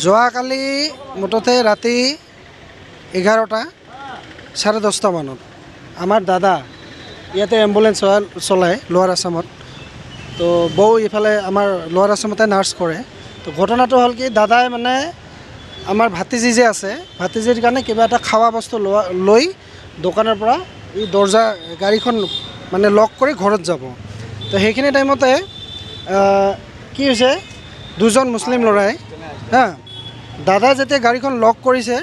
যোৱাকালি মুঠতে ৰাতি 11টা 10:30 মানত আমাৰ দাদা ইয়াতে এম্বুলেঞ্চ চলায় লোৱাৰ আছামত। তো বৌ ইফালে আমাৰ লোৱাৰ আছামতে নাৰ্ছ কৰে। তো ঘটনাটো হ'ল কি, দাদাই মানে আমাৰ ভাতিজী যে আছে, ভাতিজীৰ কাৰণে কিবা এটা খোৱা বস্তু লৈ দোকানৰ পৰা এই দৰ্জা গাড়ীখন মানে লক কৰি ঘৰত যাব। তো সেইখিনি টাইমতে কি হৈছে, দুজন মুছলিম ল'ৰাই দাদা যেতিয়া গাড়ীখন লক কৰিছে,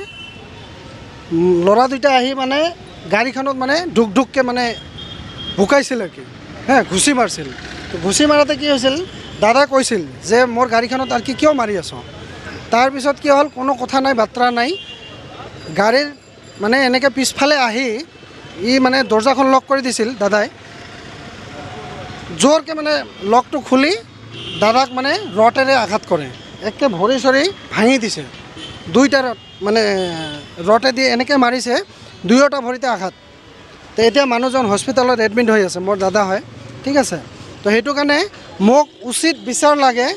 ল'ৰা দুটা আহি মানে গাড়ীখনত মানে ঢুককে মানে ভুকাইছিল আৰু কি, ঘুচি মাৰিছিল। তো ঘুচি মাৰোঁতে কি হৈছিল, দাদাই কৈছিল যে মোৰ গাড়ীখনত আৰু কি কিয় মাৰি আছ। তাৰপিছত কি হ'ল, কোনো কথা নাই বাৰ্তা নাই, গাড়ীৰ মানে এনেকৈ পিছফালে আহি মানে দৰ্জাখন লক কৰি দিছিল দাদাই। জোৰকৈ মানে লকটো খুলি দাদাক মানে ৰটেৰে আঘাত কৰে, একে ভৰি চৰি ভাঙি দিছে। দুইটা মানে ৰটে দি এনেকৈ মাৰিছে, দুয়োটা ভৰিতে আঘাত। তো এতিয়া মানুহজন হস্পিটেলত এডমিট হৈ আছে, মোৰ দাদা হয়, ঠিক আছে। তো সেইটো কাৰণে মোক উচিত বিচাৰ লাগে।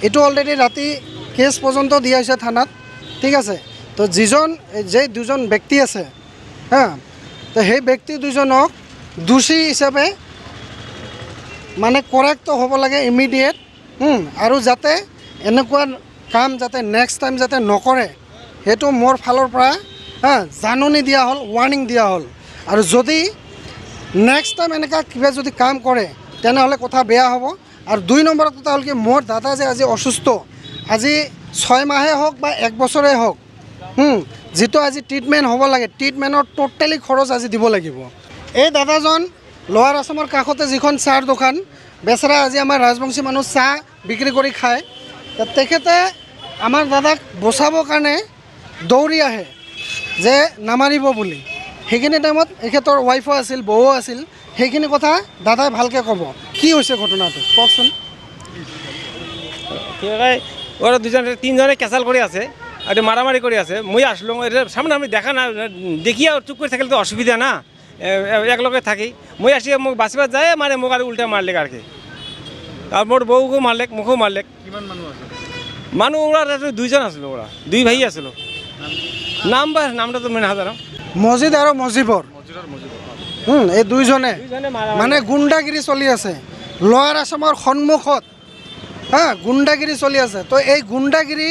এইটো অলৰেডি ৰাতি কেছ পৰ্যন্ত দিয়া হৈছে থানাত, ঠিক আছে। তো যে দুজন ব্যক্তি আছে তো সেই ব্যক্তি দুজনক দোষী হিচাপে মানে কৰেক্ট হ'ব লাগে ইমিডিয়েট, আৰু যাতে এনেকুৱা কাম যাতে নেক্সট টাইম যাতে নকৰে, সেইটো মোৰ ফালৰ পৰা জাননী দিয়া হ'ল, ৱাৰ্ণিং দিয়া হ'ল। আৰু যদি নেক্সট টাইম এনেকুৱা কিবা যদি কাম কৰে তেনেহ'লে কথা বেয়া হ'ব। আৰু 2 নম্বৰৰ কথা হ'ল কি, মোৰ দাদা যে আজি অসুস্থ, আজি 6 মাহেই হওক বা 1 বছৰেই হওক, যিটো আজি ট্ৰিটমেণ্ট হ'ব লাগে, ট্ৰিটমেণ্টৰ টোটেলি খৰচ আজি দিব লাগিব। এই দাদাজন লোৱাৰ আছামৰ কাষতে যিখন চাহৰ দোকান বেচেৰা, আজি আমাৰ ৰাজবংশী মানুহ চাহ বিক্ৰী কৰি খায়। তেখেতে আমাৰ দাদাক বচাবৰ কাৰণে দৌৰি আহে যে নামাৰিব বুলি। সেইখিনি টাইমত এখেতৰ ৱাইফো আছিল, বৌও আছিল। সেইখিনি কথা দাদাই ভালকৈ ক'ব, কি হৈছে ঘটনাটো কওকচোন। কি কয়, ওরা তিনজনে কেঁচাল করে আছে, আর মারামারি করে আছে। মুই আসলো, সামনে আমি দেখা না দেখি, আর চুপ করে থাকলে তো অসুবিধা না, এক লগে থাকি। মুই আসি মোক বাঁচিবার যায়, মানে মোক আর উল্টা মারলে আর কি। আর মোর বউকেও মারলে, মুখেও মারলে। মানুষ ওরা 2জন আসলো, ওরা 2 ভাই আসলো। নামটা তো মনে হাজার মজিদ আৰু মজিবৰ, এই দুইজনে মানে গুণ্ডাগিৰি চলি আছে লোৱাৰ আছামৰ সন্মুখত, গুণ্ডাগিৰি চলি আছে। তো এই গুণ্ডাগিৰি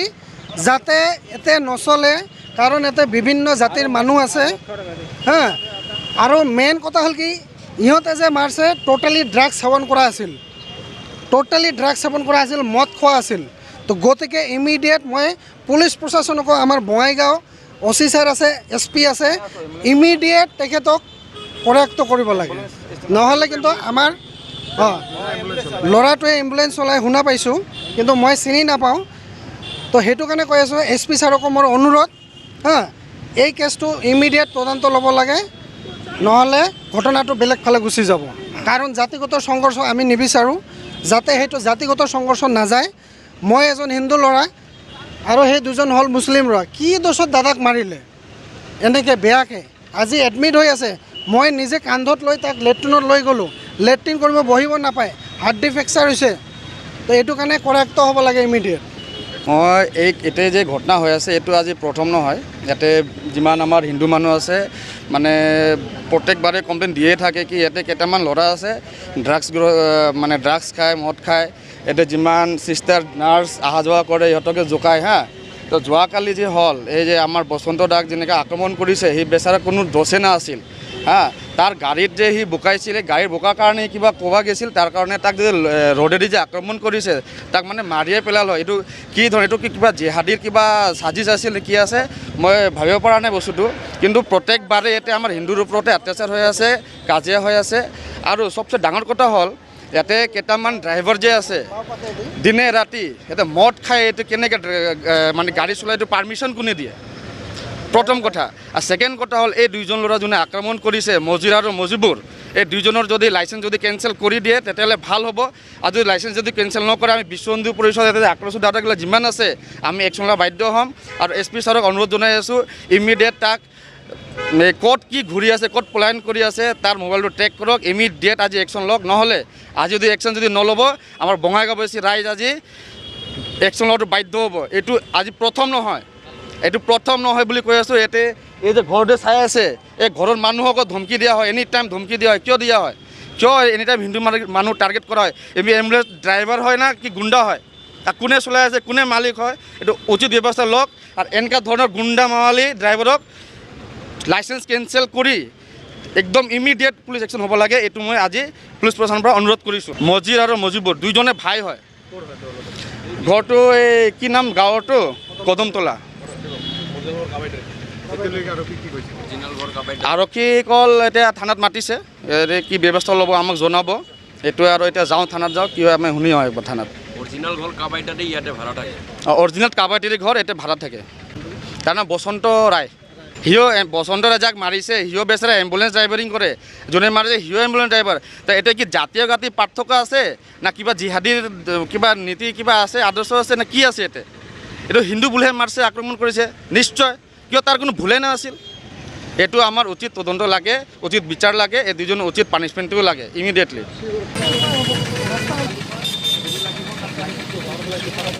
যাতে এতে নচলে, কাৰণ এতে বিভিন্ন জাতিৰ মানুহ আছে। আৰু মেইন কথা হ'ল কি, ইহঁতে যে মাৰছে টোটেলি ড্ৰাগছ সেৱন কৰা আছিল, মদ খোৱা আছিল। তো গতিকে ইমিডিয়েট মই পুলিচ প্ৰশাসনকো, আমাৰ বঙাইগাঁও OC ছাৰ আছে, SP আছে, ইমিডিয়েট তেখেতক কৰেক্ট কৰিব লাগে। নহ'লে কিন্তু আমাৰ ল'ৰাটোৱে এম্বুলেঞ্চ চলাই শুনা পাইছোঁ, কিন্তু মই চিনি নাপাওঁ। তো সেইটো কাৰণে কৈ আছোঁ, SP ছাৰকো মোৰ অনুৰোধ, এই কেছটো ইমিডিয়েট তদন্ত ল'ব লাগে, নহ'লে ঘটনাটো বেলেগ ফালে গুচি যাব। কাৰণ জাতিগত সংঘৰ্ষ আমি নিবিচাৰোঁ, যাতে সেইটো জাতিগত সংঘৰ্ষ নাযায়। মই এজন হিন্দু ল'ৰা আৰু সেই দুজন হ'ল মুছলিম ল'ৰা, কি দোষত দাদাক মাৰিলে এনেকৈ বেয়াকৈ। আজি এডমিট হৈ আছে, মই নিজে কান্ধত লৈ তাক লেট্ৰিনত লৈ গ'লোঁ, লেট্ৰিন কৰিব বহিব নাপায়, হাৰ্ডি ফ্ৰেকচাৰ হৈছে। তো এইটো কাৰণে কৰেক্ট হ'ব লাগে ইমিডিয়েট। মই এতিয়া যে ঘটনা হৈ আছে, এইটো আজি প্ৰথম নহয়। ইয়াতে যিমান আমাৰ হিন্দু মানুহ আছে, মানে প্ৰত্যেকবাৰে কমপ্লেইন দিয়ে থাকে কি ইয়াতে কেইটামান ল'ৰা আছে ড্ৰাগছ খায়, মদ খায়। ইয়াতে যিমান চিষ্টাৰ নাৰ্ছ অহা যোৱা কৰে ইহঁতকে জোকায়। তো যোৱাকালি যে হ'ল, এই যে আমাৰ বসন্ত দাক যেনেকৈ আক্ৰমণ কৰিছে, সেই বেচাৰা কোনো দোষে নাছিল। তাৰ গাড়ীত যে সি বোকাইছিলে, গাড়ীৰ বোকাৰ কাৰণে কিবা ক'বা গৈছিল, তাৰ কাৰণে তাক যে ৰ'ডেদি যে আক্ৰমণ কৰিছে, তাক মানে মাৰিয়ে পেলাল। এইটো কি ধৰণ, এইটো কি কিবা জেহাদীৰ কিবা সাজিছ আছিল নে কি আছে, মই ভাবিব পৰা নাই বস্তুটো। কিন্তু প্ৰত্যেকবাৰে ইয়াতে আমাৰ হিন্দুৰ ওপৰতে অত্যাচাৰ হৈ আছে, কাজিয়া হৈ আছে। আৰু চবচে ডাঙৰ কথা হ'ল, ইয়াতে কেইটামান ড্ৰাইভাৰ যে আছে, দিনে ৰাতি ইয়াতে মদ খাই এইটো কেনেকৈ মানে গাড়ী চলাই, এইটো পাৰ্মিশ্যন কোনে দিয়ে, প্ৰথম কথা। আৰু ছেকেণ্ড কথা হ'ল, এই 2জন ল'ৰা যোনে আক্ৰমণ কৰিছে, মজিৰ আৰু মজিবুৰ, এই 2জনৰ যদি লাইচেঞ্চ যদি কেঞ্চেল কৰি দিয়ে তেতিয়াহ'লে ভাল হ'ব। আৰু যদি লাইচেঞ্চ যদি কেঞ্চেল নকৰে, আমি বিশ্ব হিন্দু পৰিষদ ইয়াতে আক্ৰমণ ডাটাগিলা যিমান আছে আমি একশ্যন লোৱা বাধ্য হ'ম। আৰু SP ছাৰক অনুৰোধ জনাই আছোঁ, ইমিডিয়েট তাক ক'ত কি ঘূৰি আছে, ক'ত পলায়ন কৰি আছে, তাৰ মোবাইলটো ট্ৰেক কৰক, ইমিডিয়েট আজি একশ্যন লওক। নহ'লে আজি যদি একশ্যন যদি নল'ব, আমাৰ বঙাইগাঁওবাসী ৰাইজ আজি একশ্যন লোৱাটো বাধ্য হ'ব। এইটো আজি প্ৰথম নহয়, এইটো প্ৰথম নহয় বুলি কৈ আছোঁ। ইয়াতে এই যে ঘৰতে চাই আছে, এই ঘৰৰ মানুহকো ধমকি দিয়া হয়, এনি টাইম ধমকি দিয়া হয়। কিয় দিয়া হয়? কিয় এনি টাইম হিন্দু মানুহ টাৰ্গেট কৰা হয়? এম্বুলেঞ্চ ড্ৰাইভাৰ হয় না কি গুণ্ডা হয়? আৰু কোনে চলাই আছে, কোনে মালিক হয়? এইটো উচিত ব্যৱস্থা লওক। আৰু এনেকুৱা ধৰণৰ গুণ্ডা মাৱালী ড্ৰাইভাৰক লাইচেঞ্চ কেঞ্চেল কৰি একদম ইমিডিয়েট পুলিচ একশ্যন হ'ব লাগে। এইটো মই আজি পুলিচ প্ৰশাসনৰ পৰা অনুৰোধ কৰিছোঁ। মজিৰ আৰু মজিবুৰ দুইজনে ভাই হয়। ঘৰটো এই কি নাম গাঁৱৰটো কদমতলা। আৰক্ষী কল এতিয়া থানাত মাতিছে, কি ব্যৱস্থা ল'ব আমাক জনাব। এইটোৱে আৰু এতিয়া যাওঁ থানাত যাওঁ, কি হয় আমি শুনি হয় থানাত। অৰিজিনেল ঘৰ কাবাইতাতে ইয়াতে ভাড়া থাকে। অৰিজিনেল কাবাটিৰ ঘৰ এতিয়া ভাড়া থাকে। তাৰ নাম বসন্ত ৰায়। সিও বসন্ত ৰায় যাক মাৰিছে, সিও বেচেৰা এম্বুলেঞ্চ ড্ৰাইভাৰিং কৰে। যোনে মাৰিছে সিও এম্বুলেঞ্চ ড্ৰাইভাৰ। তো এতিয়া কি জাতীয় জাতি পাৰ্থক্য আছে না কিবা জিহাদীৰ কিবা নীতি কিবা আছে, আদৰ্শ আছে না কি আছে? এইটো হিন্দু বুলিহে মাৰিছে, আক্ৰমণ কৰিছে নিশ্চয়। কিয় তাৰ কোনো ভুলেই নাছিল? এইটো আমাৰ উচিত তদন্ত লাগে, উচিত বিচাৰ লাগে। এই দুজনৰ উচিত পানিছমেণ্টও লাগে ইমিডিয়েটলি।